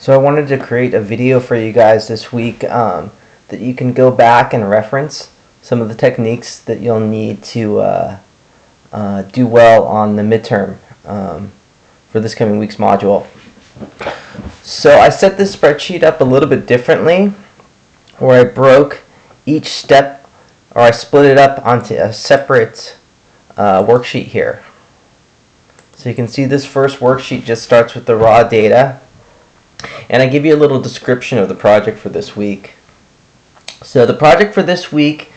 So I wanted to create a video for you guys this week that you can go back and reference some of the techniques that you'll need to do well on the midterm for this coming week's module. So I set this spreadsheet up a little bit differently, where I broke each step, or I split it up onto a separate worksheet here. So you can see this first worksheet just starts with the raw data, and I give you a little description of the project for this week. So the project for this week,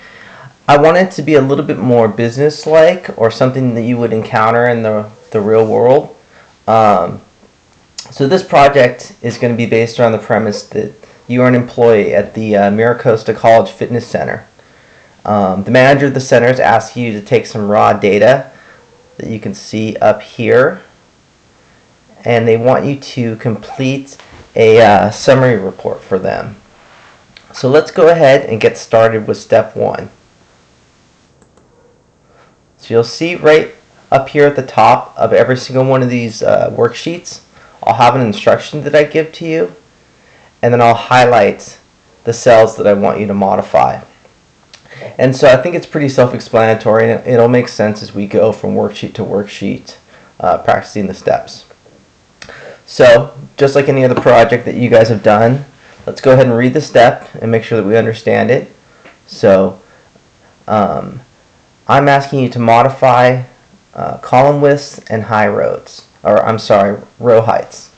I want it to be a little bit more business-like, or something that you would encounter in the real world. So this project is going to be based around the premise that you are an employee at the Miracosta College Fitness Center. The manager of the center has asked you to take some raw data that you can see up here, and they want you to complete a summary report for them. So let's go ahead and get started with step one. So you'll see right up here at the top of every single one of these worksheets, I'll have an instruction that I give to you, and then I'll highlight the cells that I want you to modify. And so I think it's pretty self-explanatory, and it'll make sense as we go from worksheet to worksheet, practicing the steps. So just like any other project that you guys have done, let's go ahead and read the step and make sure that we understand it. So I'm asking you to modify column widths and row heights.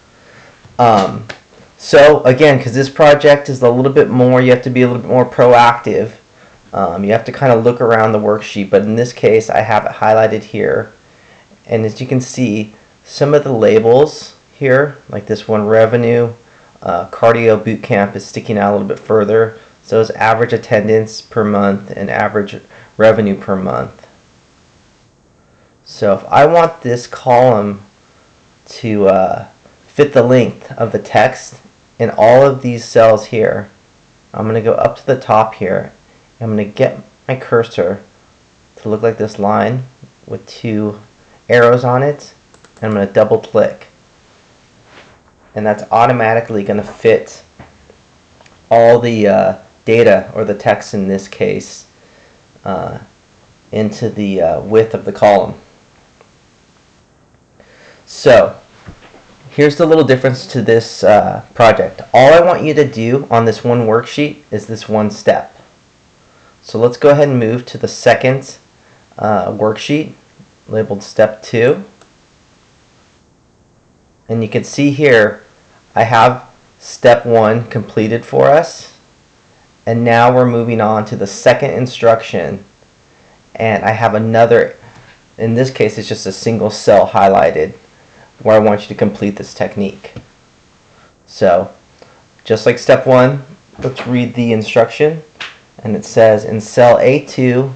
So again, because this project is a little bit more, you have to be a little bit more proactive. You have to kind of look around the worksheet, but in this case I have it highlighted here, and as you can see, some of the labels here, like this one, revenue cardio boot camp, is sticking out a little bit further. So is average attendance per month and average revenue per month. So if I want this column to fit the length of the text in all of these cells here, I'm going to go up to the top here. I'm going to get my cursor to look like this line with two arrows on it, and I'm going to double click, and that's automatically going to fit all the data, or the text in this case, into the width of the column. So here's the little difference to this project. All I want you to do on this one worksheet is this one step. So let's go ahead and move to the second worksheet labeled step 2. And you can see here I have step 1 completed for us, and now we're moving on to the second instruction, and I have another, in this case it's just a single cell highlighted, where I want you to complete this technique. So just like step 1, let's read the instruction. And it says, in cell A2,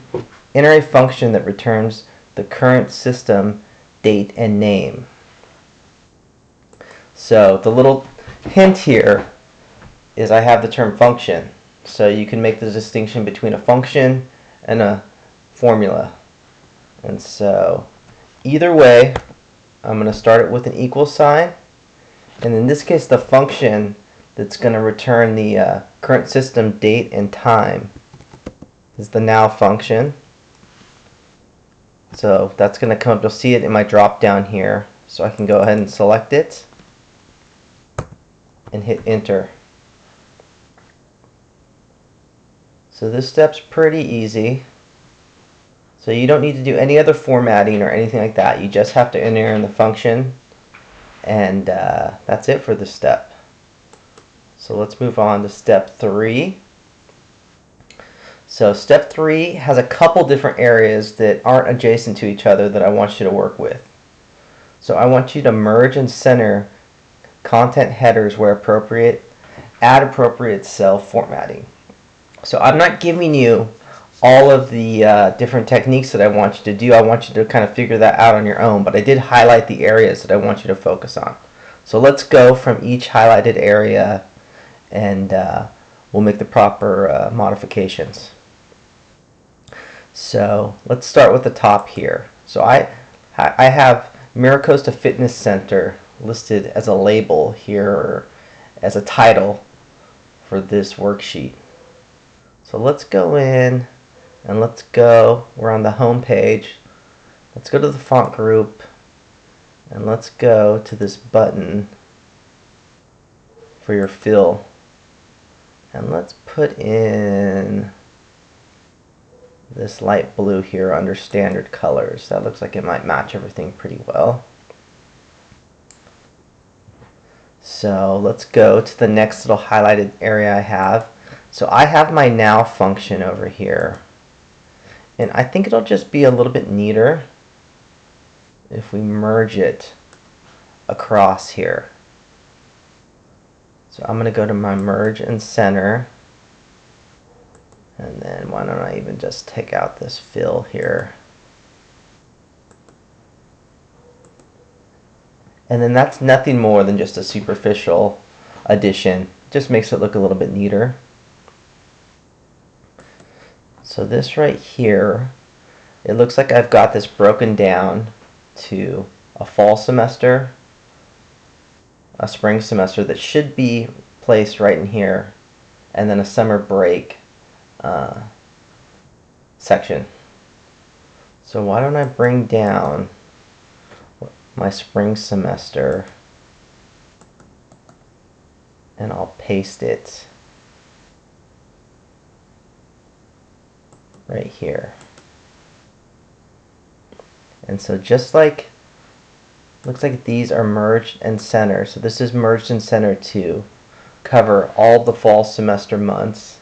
enter a function that returns the current system date and name. So the little hint here is I have the term function. So you can make the distinction between a function and a formula. And so either way, I'm going to start it with an equal sign. And in this case, the function that's going to return the current system date and time is the now function. So that's going to come up, you'll see it in my drop down here, so I can go ahead and select it and hit enter. So this step's pretty easy. So you don't need to do any other formatting or anything like that. You just have to enter in the function, and that's it for this step. So let's move on to step 3. So step 3 has a couple different areas that aren't adjacent to each other that I want you to work with. So I want you to merge and center content headers where appropriate, add appropriate cell formatting. So I'm not giving you all of the different techniques that I want you to do. I want you to kind of figure that out on your own, but I did highlight the areas that I want you to focus on. So let's go from each highlighted area, and we'll make the proper modifications. So let's start with the top here. So I have Miracosta Fitness Center listed as a label here, as a title for this worksheet. So let's go in and we're on the home page. Let's go to the font group and let's go to this button for your fill. And let's put in this light blue here under standard colors. That looks like it might match everything pretty well. So let's go to the next little highlighted area I have. So I have my now function over here. And I think it'll just be a little bit neater if we merge it across here. So I'm going to go to my merge and center. And then why don't I even just take out this fill here. And then that's nothing more than just a superficial addition. Just makes it look a little bit neater. So this right here, it looks like I've got this broken down to a fall semester, a spring semester that should be placed right in here, and then a summer break section. So why don't I bring down my spring semester and I'll paste it right here. And so just like, looks like these are merged and centered. So this is merged and centered to cover all the fall semester months.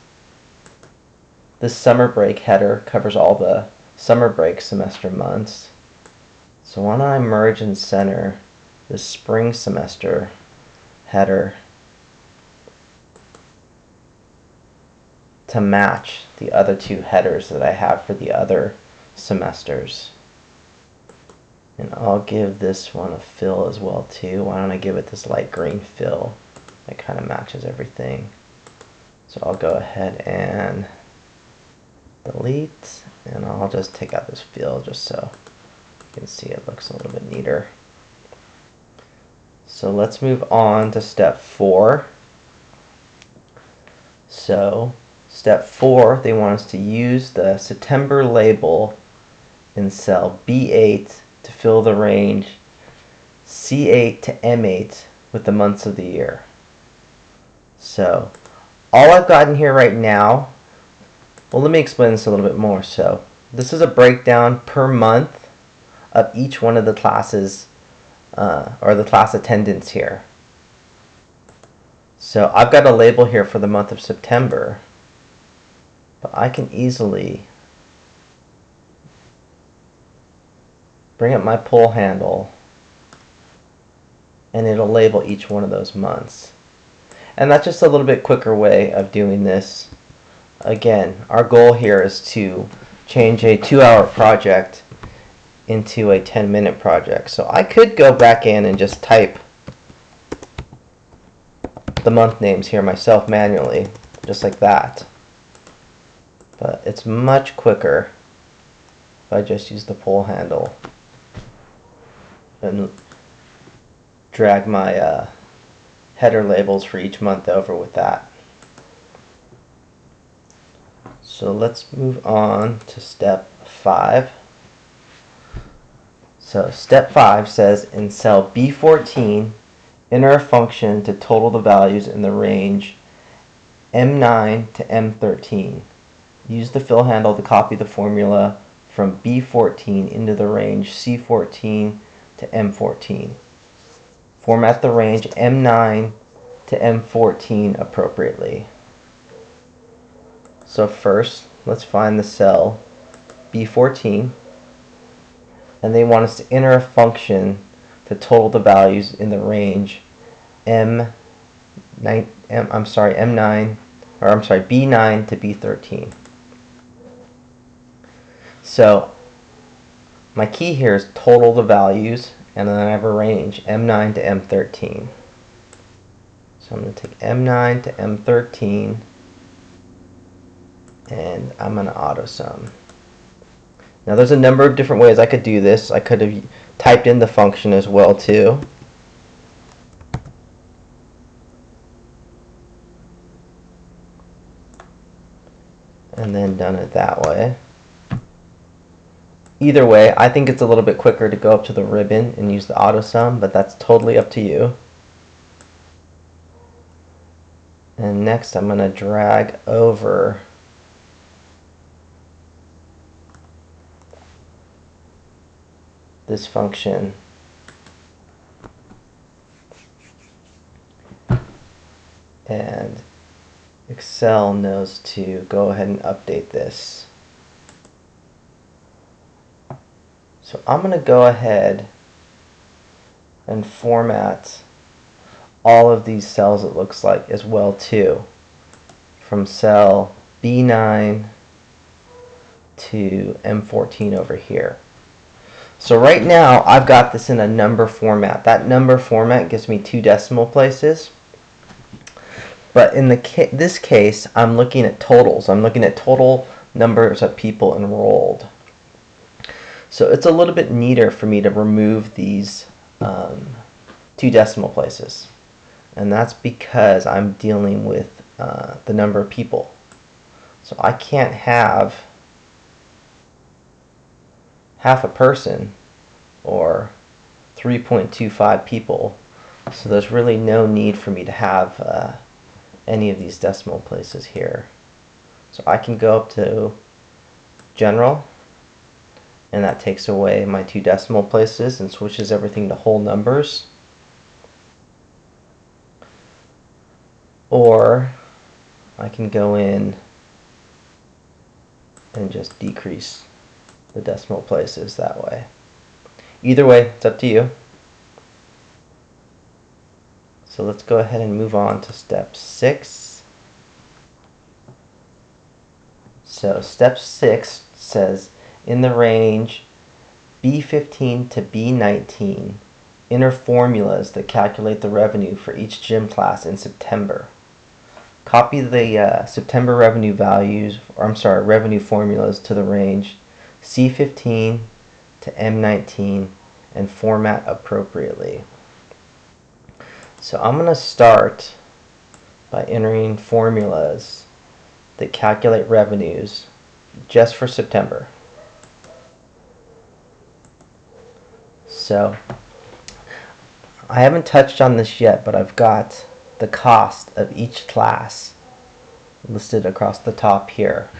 This summer break header covers all the summer break semester months. So why don't I merge and center this spring semester header to match the other two headers that I have for the other semesters. And I'll give this one a fill as well too. Why don't I give it this light green fill? It kind of matches everything. So I'll go ahead and delete, and I'll just take out this fill just so you can see it looks a little bit neater. So let's move on to step 4. So step 4, they want us to use the September label in cell B8 to fill the range C8 to M8 with the months of the year. So all I've got in here right now, well, let me explain this a little bit more. So this is a breakdown per month of each one of the classes or the class attendance here. So I've got a label here for the month of September, but I can easily bring up my pull handle and it'll label each one of those months. And that's just a little bit quicker way of doing this. Again, our goal here is to change a 2-hour project into a 10-minute project. So I could go back in and just type the month names here myself manually, just like that. But it's much quicker if I just use the pull handle and drag my header labels for each month over with that. So let's move on to step 5. So step 5 says in cell B14, enter a function to total the values in the range M9 to M13. Use the fill handle to copy the formula from B14 into the range C14 to M14. Format the range M9 to M14 appropriately. So first, let's find the cell B14, and they want us to enter a function to total the values in the range B9 to B13. So my key here is total the values, and then I have a range M9 to M13. So I'm going to take M9 to M13, and I'm going to autosum. Now there's a number of different ways I could do this. I could have typed in the function as well too. and then done it that way. Either way, I think it's a little bit quicker to go up to the ribbon and use the auto sum, but that's totally up to you. And next I'm going to drag over this function and Excel knows to go ahead and update this. So I'm going to go ahead and format all of these cells, it looks like, as well too, from cell B9 to M14 over here. So right now I've got this in a number format. That number format gives me 2 decimal places. But in this case, I'm looking at totals. I'm looking at total numbers of people enrolled. So it's a little bit neater for me to remove these 2 decimal places. And that's because I'm dealing with the number of people. So I can't have half a person or 3.25 people. So there's really no need for me to have any of these decimal places here. So I can go up to General, and that takes away my 2 decimal places and switches everything to whole numbers. Or I can go in and just decrease the decimal places that way. Either way, it's up to you. So let's go ahead and move on to step 6. So step 6 says, in the range B15 to B19, enter formulas that calculate the revenue for each gym class in September. Copy the September revenue values, revenue formulas to the range C15 to M19 and format appropriately. So I'm going to start by entering formulas that calculate revenues just for September. So I haven't touched on this yet, but I've got the cost of each class listed across the top here.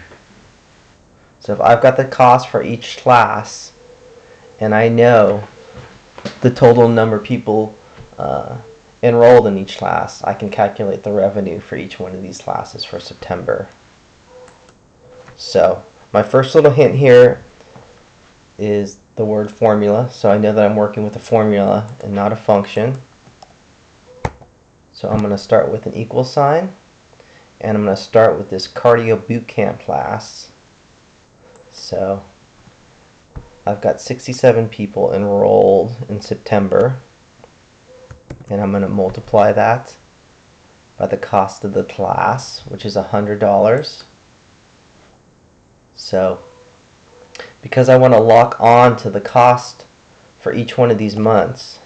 So if I've got the cost for each class and I know the total number of people enrolled in each class, I can calculate the revenue for each one of these classes for September. So my first little hint here is the word formula, so I know that I'm working with a formula and not a function. So I'm going to start with an equal sign, and I'm going to start with this cardio bootcamp class. So I've got 67 people enrolled in September, and I'm going to multiply that by the cost of the class, which is $100. So because I want to lock on to the cost for each one of these months,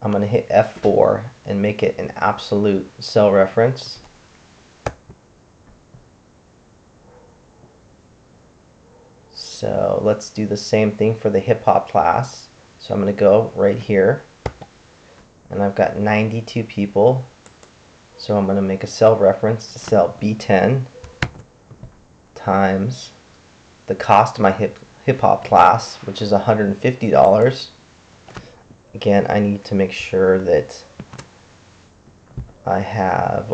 I'm going to hit F4 and make it an absolute cell reference. So let's do the same thing for the hip hop class. So I'm going to go right here, and I've got 92 people. So I'm going to make a cell reference to cell B10 times the cost of my hip hop class, which is $150. Again, I need to make sure that I have,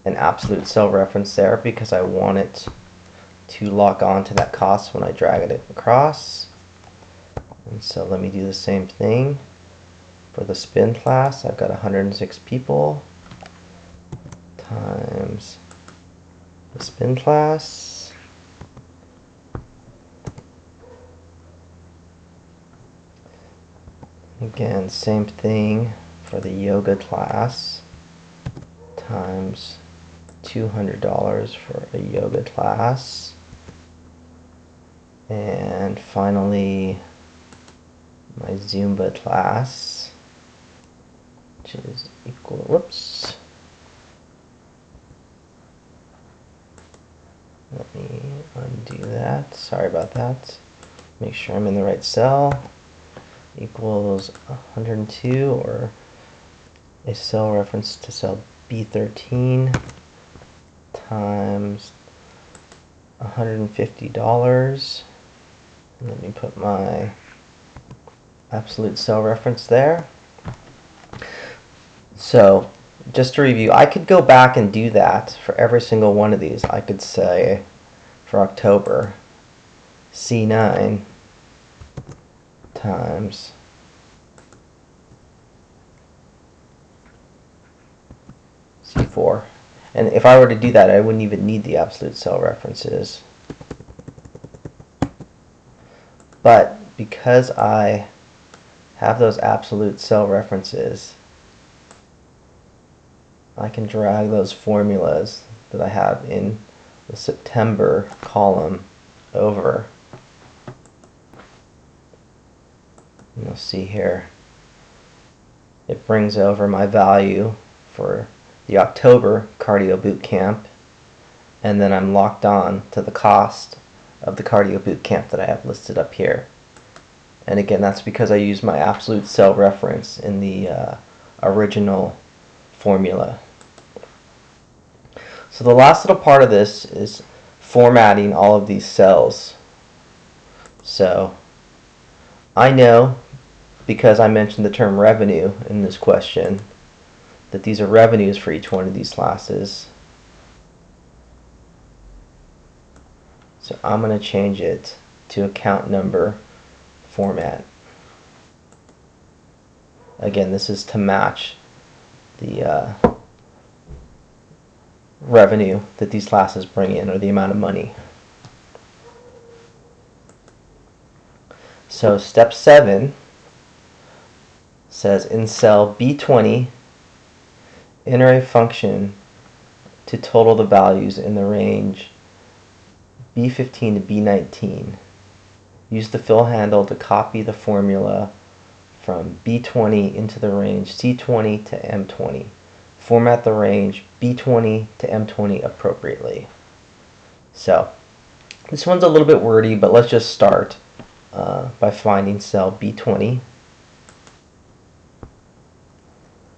an absolute cell reference there because I want it to lock on to that cost when I drag it across. And so let me do the same thing for the spin class. I've got 106 people times the spin class. Again, same thing for the yoga class times $200 for a yoga class. And finally, my Zumba class, which is equal, whoops. Let me undo that. Sorry about that. Make sure I'm in the right cell. Equals 102, or a cell reference to cell B13 times $150. Let me put my absolute cell reference there. So just to review, I could go back and do that for every single one of these. I could say for October, C9 times C4. And if I were to do that, I wouldn't even need the absolute cell references. But because I have those absolute cell references, I can drag those formulas that I have in the September column over. And you'll see here, it brings over my value for the October cardio boot camp, and then I'm locked on to the cost of the cardio boot camp that I have listed up here. And again, that's because I use my absolute cell reference in the original formula. So the last little part of this is formatting all of these cells. So I know, because I mentioned the term revenue in this question, that these are revenues for each one of these classes. So I'm going to change it to account number format. Again, this is to match the revenue that these classes bring in, or the amount of money. So step 7 says in cell B20, enter a function to total the values in the range B15 to B19. Use the fill handle to copy the formula from B20 into the range C20 to M20. Format the range B20 to M20 appropriately. So this one's a little bit wordy, but let's just start by finding cell B20.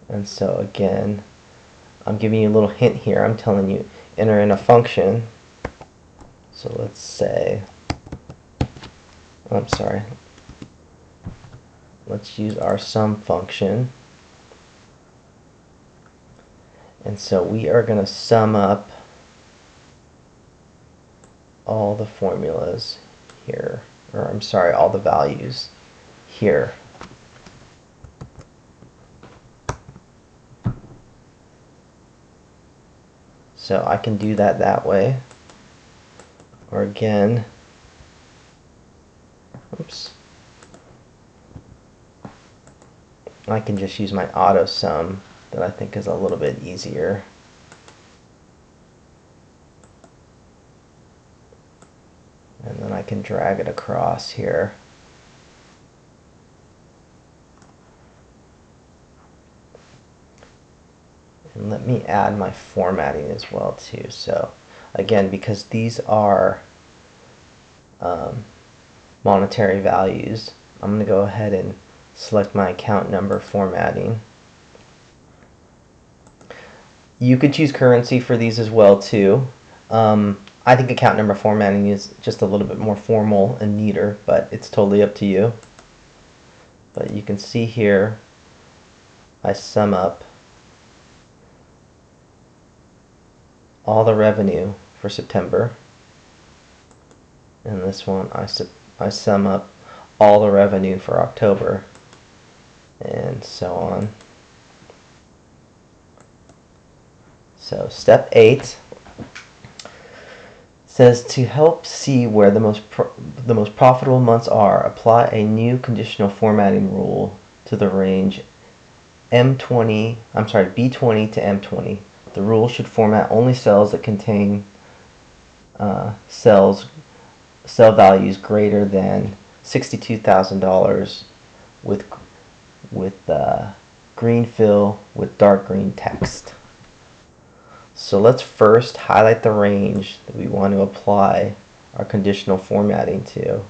And so again, I'm giving you a little hint here. I'm telling you, enter in a function. So let's say, I'm sorry, let's use our sum function. And so we are going to sum up all the formulas here, or I'm sorry, all the values here. So I can do that way. Or again, oops, I can just use my auto sum that I think is a little bit easier. And then I can drag it across here. And let me add my formatting as well too. So again, because these are monetary values, I'm going to go ahead and select my account number formatting. You could choose currency for these as well too. I think account number formatting is just a little bit more formal and neater, but it's totally up to you. But you can see here, I sum up all the revenue for September. And this one, I sum up all the revenue for October, and so on. So step 8 says to help see where the most profitable months are, apply a new conditional formatting rule to the range B20 to M20. The rule should format only cells that contain cell values greater than $62,000 with green fill with dark green text. So let's first highlight the range that we want to apply our conditional formatting to.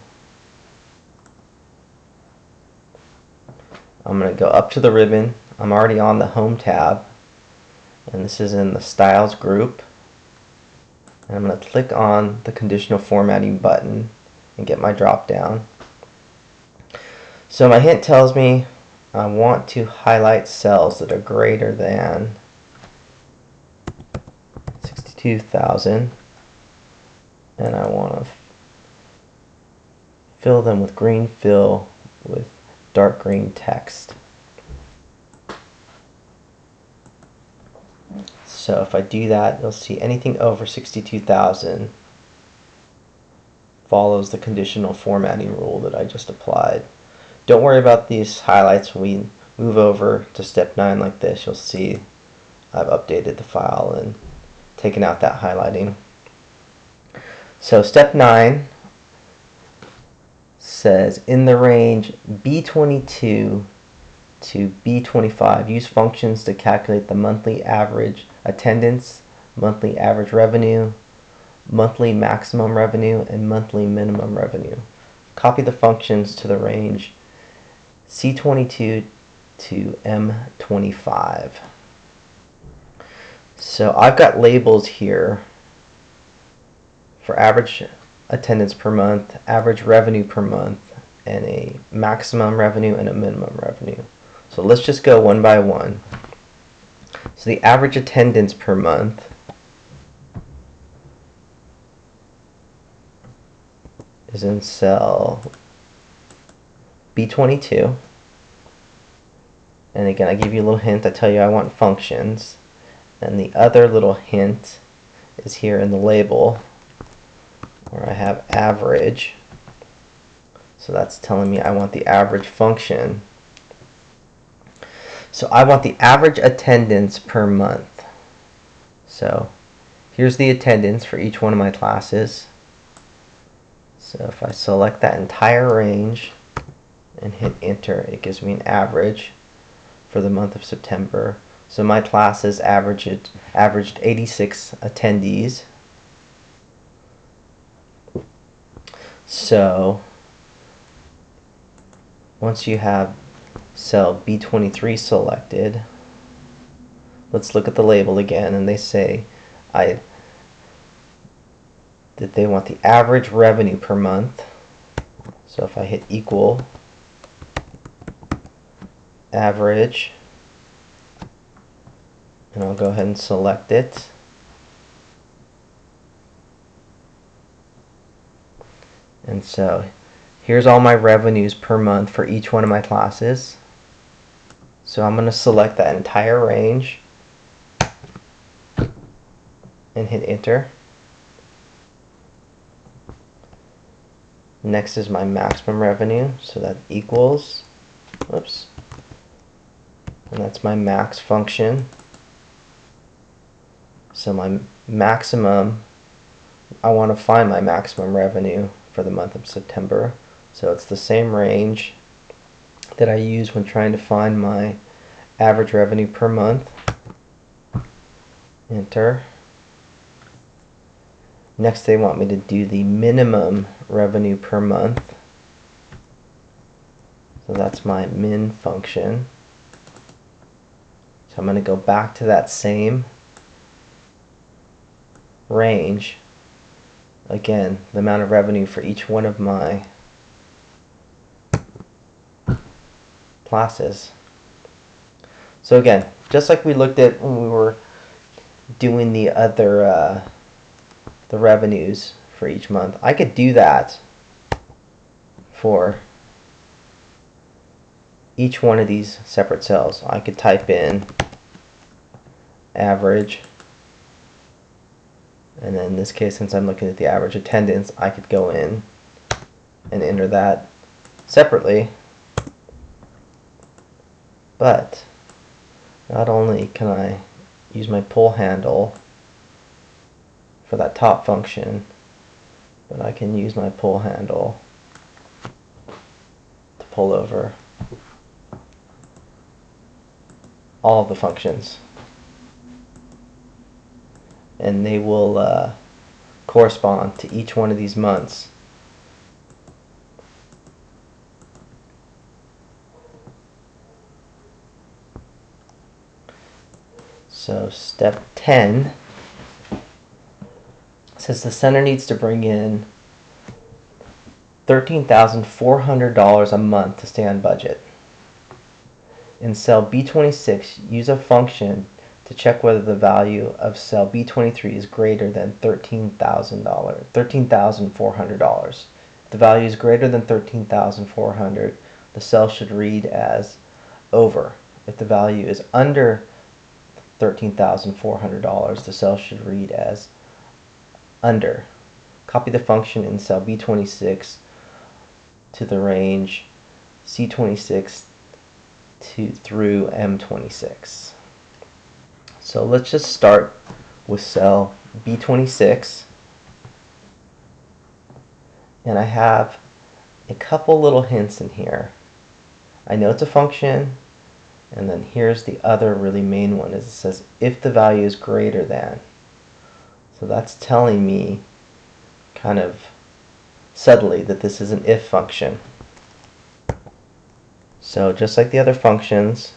I'm going to go up to the ribbon. I'm already on the Home tab, and this is in the Styles group. And I'm going to click on the conditional formatting button and get my drop down. So my hint tells me I want to highlight cells that are greater than 62,000, and I want to fill them with green fill with dark green text. So if I do that, you'll see anything over 62,000 follows the conditional formatting rule that I just applied. Don't worry about these highlights. When we move over to step 9 like this, you'll see I've updated the file and taken out that highlighting. So step 9 says in the range B22 to B25, use functions to calculate the monthly average attendance, monthly average revenue, monthly maximum revenue, and monthly minimum revenue. Copy the functions to the range C22 to M25. So I've got labels here for average attendance per month, average revenue per month, and a maximum revenue and a minimum revenue. So let's just go one by one. So the average attendance per month is in cell B22. And again, I give you a little hint. I tell you I want functions. And the other little hint is here in the label where I have average. So that's telling me I want the average function. So I want the average attendance per month. So here's the attendance for each one of my classes. So if I select that entire range and hit enter, it gives me an average for the month of September. So my classes averaged 86 attendees. So once you have cell B23 selected, let's look at the label again, and they say that they want the average revenue per month. So if I hit equal average, and I'll go ahead and select it. And so here's all my revenues per month for each one of my classes. So I'm going to select that entire range and hit enter. Next is my maximum revenue, so that equals, whoops, and that's my max function. So my maximum, I want to find my maximum revenue for the month of September. So it's the same range that I use when trying to find my average revenue per month. Enter. Next they want me to do the minimum revenue per month. So that's my min function. So I'm going to go back to that same range. Again, the amount of revenue for each one of my classes. So again, just like we looked at when we were doing the other the revenues for each month, I could do that for each one of these separate cells. I could type in average, and then in this case, since I'm looking at the average attendance, I could go in and enter that separately. But not only can I use my pull handle for that top function, but I can use my pull handle to pull over all the functions, and they will correspond to each one of these months. So step 10 says the center needs to bring in $13,400 a month to stay on budget. In cell B26, use a function to check whether the value of cell B23 is greater than $13,400. If the value is greater than $13,400, the cell should read as over. If the value is under $13,400, the cell should read as under. Copy the function in cell B26 to the range C26 through M26. So let's just start with cell B26, and I have a couple little hints in here. I know it's a function, and then here's the other really main one, is it says if the value is greater than. So that's telling me kind of subtly that this is an if function. So just like the other functions,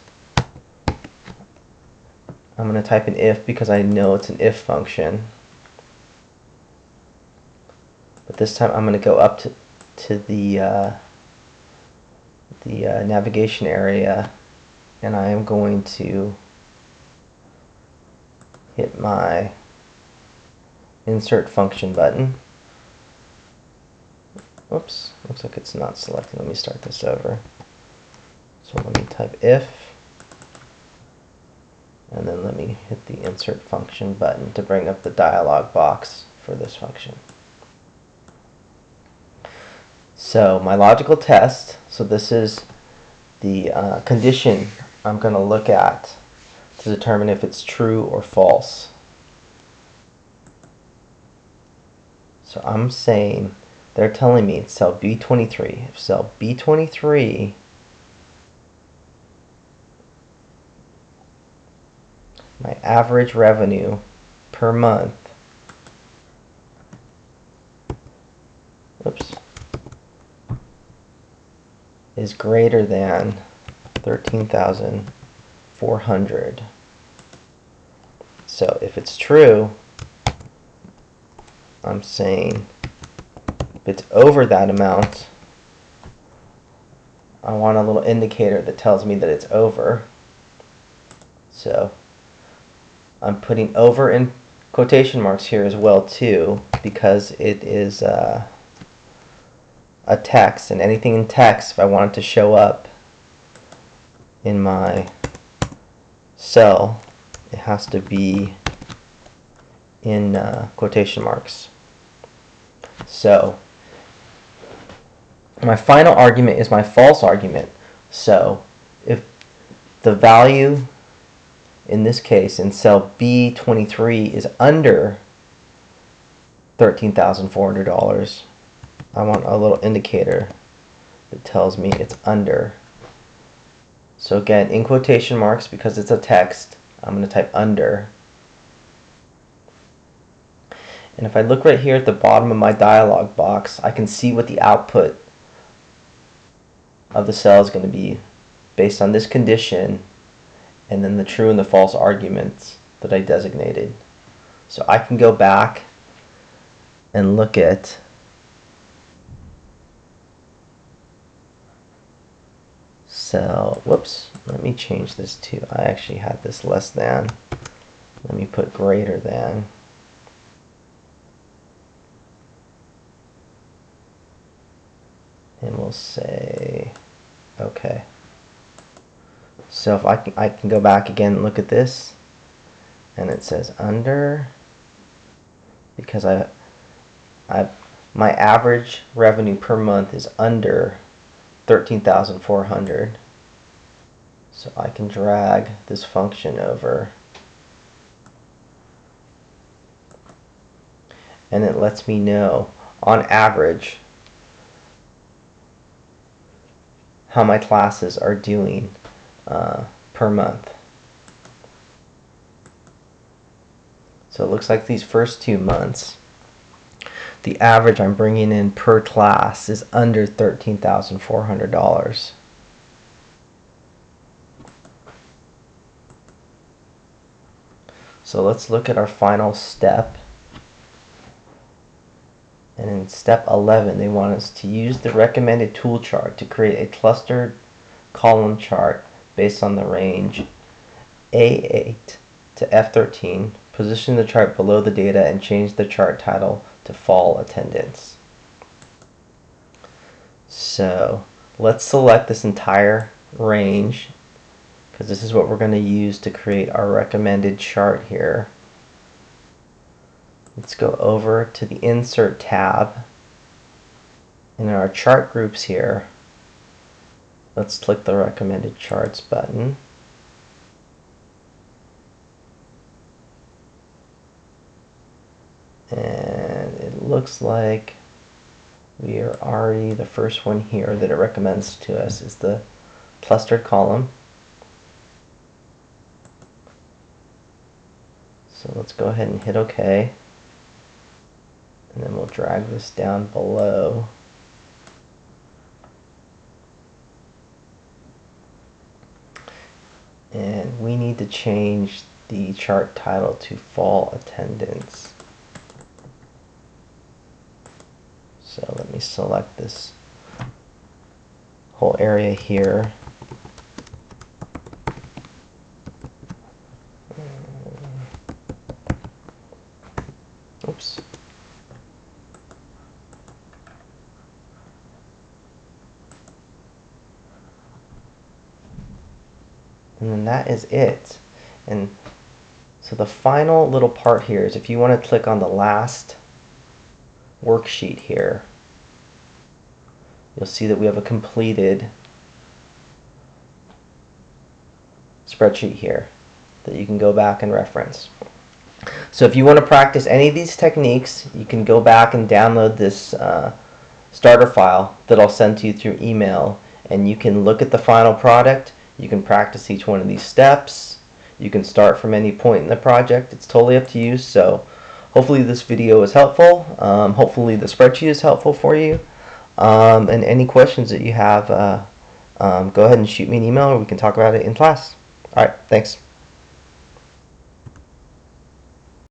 I'm going to type an if because I know it's an if function. But this time I'm going to go up to the navigation area, and I am going to hit my insert function button. Oops, looks like it's not selected. Let me start this over. So let me type if, and then let me hit the insert function button to bring up the dialog box for this function. So my logical test, so this is the condition I'm going to look at to determine if it's true or false. So I'm saying, they're telling me it's cell B23. If cell B23 my average revenue per month, oops, is greater than 13,400. So if it's true, I'm saying if it's over that amount, I want a little indicator that tells me that it's over. So I'm putting over in quotation marks here as well too, because it is a text, and anything in text, if I want it to show up in my cell, it has to be in quotation marks. So my final argument is my false argument. So if the value in this case in cell B23 is under $13,400, I want a little indicator that tells me it's under. So again, in quotation marks, because it's a text, I'm going to type under. And if I look right here at the bottom of my dialog box, I can see what the output of the cell is going to be based on this condition, and then the true and the false arguments that I designated. So I can go back and look at cell, whoops, let me change this to, I actually had this less than, let me put greater than. And we'll say, okay. So if I can go back again and look at this, and it says under, because my average revenue per month is under 13,400. So I can drag this function over, and it lets me know on average how my classes are doing per month. So it looks like these first 2 months, the average I'm bringing in per class is under $13,400. So let's look at our final step. And in step 11, they want us to use the recommended tool chart to create a clustered column chart based on the range A8 to F13. Position the chart below the data and change the chart title to fall attendance. So let's select this entire range, because this is what we're going to use to create our recommended chart here. Let's go over to the Insert tab. And in our chart groups here, let's click the Recommended Charts button. And it looks like we are already, the first one here that it recommends to us is the clustered column. So let's go ahead and hit OK. And then we'll drag this down below. And we need to change the chart title to fall attendance. So let me select this whole area here. Oops. And then that is it. And so the final little part here is if you want to click on the last worksheet here, you'll see that we have a completed spreadsheet here that you can go back and reference. So if you want to practice any of these techniques, you can go back and download this starter file that I'll send to you through email, and you can look at the final product. You can practice each one of these steps. You can start from any point in the project. It's totally up to you. So hopefully this video is helpful. Hopefully the spreadsheet is helpful for you. And any questions that you have, go ahead and shoot me an email, or we can talk about it in class. All right, thanks.